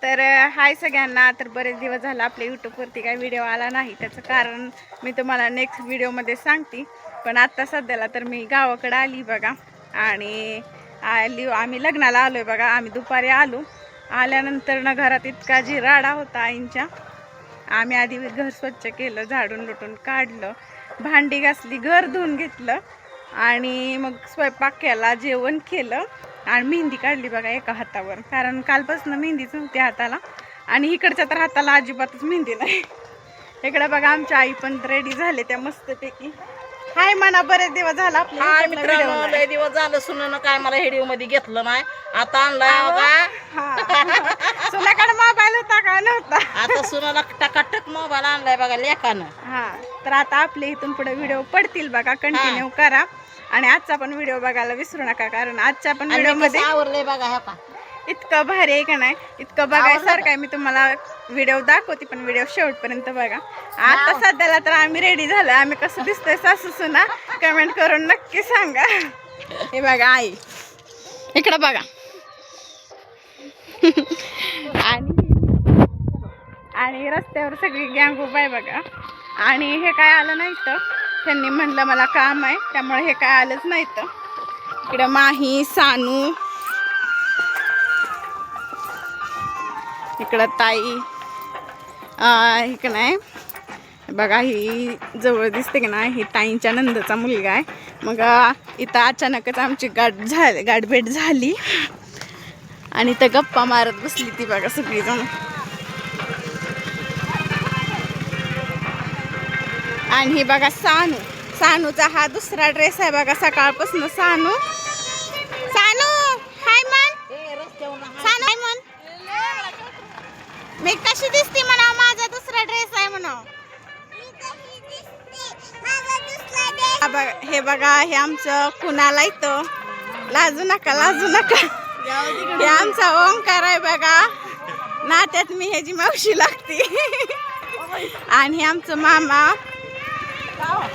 तर हाय सगळ्यांना. तर बरेच दिवस झाला आपल्या यूट्यूबवरती काही व्हिडिओ आला नाही, त्याचं कारण मी तुम्हाला नेक्स्ट व्हिडिओमध्ये सांगते. पण आत्ता सध्याला तर मी गावाकडे आली बघा. आणि आम्ही लग्नाला आलो आहे बघा. आम्ही दुपारी आल्यानंतर ना घरात इतका राडा होता आईंच्या. आम्ही आधी घर स्वच्छ केलं, झाडून लुटून काढलं, भांडी घासली, घर धुवून घेतलं आणि मग स्वयंपाक केला, जेवण केलं आणि मेहंदी काढली बघा एका हातावर. कारण कालपासून मेहंदीच नव्हती हाताला आणि इकडच्या तर हाताला अजिबातच मेहंदी नाही. इकडे बघा आमच्या आई पण रेडी झाले त्या मस्तपैकी. हाय म्हणा, बरेच दिवस झाला हाय मित्रांनो, लय दिवस झालं सुननं काय मला व्हिडिओ मध्ये घेतलं नाही. आता आणलाय बघा. सुनाकडे मोबाईल होता का नव्हता? आता सुनाला टकाटक मोबाईल आणलाय बघा लेकानं. हा, तर आता आपले इथून पुढे व्हिडिओ पडतील बघा, कंटिन्यू करा. आणि आजचा पण व्हिडिओ बघायला विसरू नका, कारण आजच्या पण व्हिडिओ मध्ये आवडलंय बघा ह्या इतकं भारी आहे का नाही, इतकं बघायसारखं आहे. मी तुम्हाला व्हिडिओ दाखवते, पण व्हिडिओ शेवटपर्यंत बघा. आता सध्याला तर आम्ही रेडी झालो. आम्ही कसं दिसतोय सासू सुना कमेंट करून नक्की सांगा. हे बघा आई, इकडं बघा. आणि रस्त्यावर सगळी गँग उभा आहे बघा. आणि हे काय आलं नाही तर त्यांनी म्हणलं मला काम आहे, त्यामुळे हे काय आलंच नाही. तर इकडं माही, सानू, इकडं ताई, इकडं नाही बघा, ही जवळ दिसते की नाही, ही ताईंच्या नंदचा मुलगा आहे. मग इथं अचानकच आमची गाठभेट झाली आणि इथं गप्पा मारत बसली ती बघा सगळीजण. आणि ही बघा सानूचा हा दुसरा ड्रेस आहे बघा सकाळपासून. सानू हाय मन, सानू हाय मन. मी कशी दिसते म्हणा, माझा दुसरा ड्रेस आहे म्हणा. हे बघा, हे आमचं कुणाला इथं लाजू नका. हे आमचा ओंकार आहे बघा. नात्यात मी ह्याची मावशी लागते. आणि हे आमचं मामा,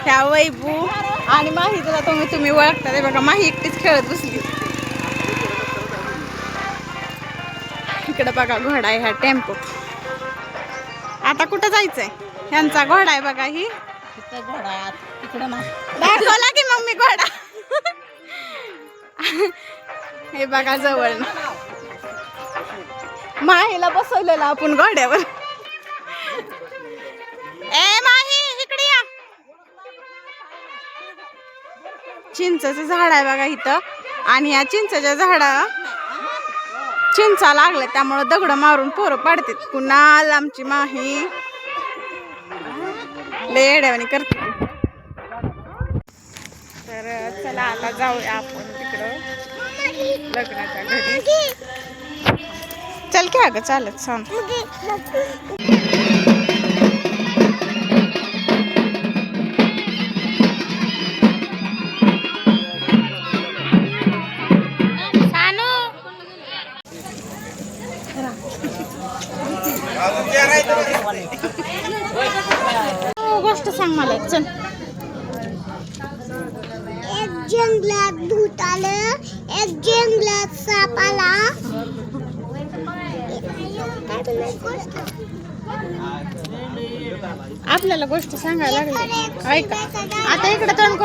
ह्या वैभू आणि माही. तुला तुम्ही ओळखता बघा, माही एकटीच खेळत बसली. इकडे बघा घोडा आहे, ह्या टेम्पो. आता कुठं जायचंय? ह्यांचा घोडा आहे बघा. ही घोडा तिकडं ना दाखवला की मग मी घोडा. हे बघा जवळ माहीला बसवलेला आपण घोड्यावर. ए माही इकडे या. चिंचेचं झाड आहे बघा इथं. आणि या चिंचेच्या झाडा चिंचा लागल्या, त्यामुळे दगड मारून पोरं पाडतात. कुणाल आमची माही लेड्यावानी करते. तर चला आता जाऊया आपण तिकडं लग्नाच्या घरी. चल की अगं चालत सांग. गोष्ट सांग मला. चल. एक जंगलात भूत आलं, एक जंगलात साप आला. आपल्याला गोष्ट सांगायला लागली. ऐका आता इकडे तोंड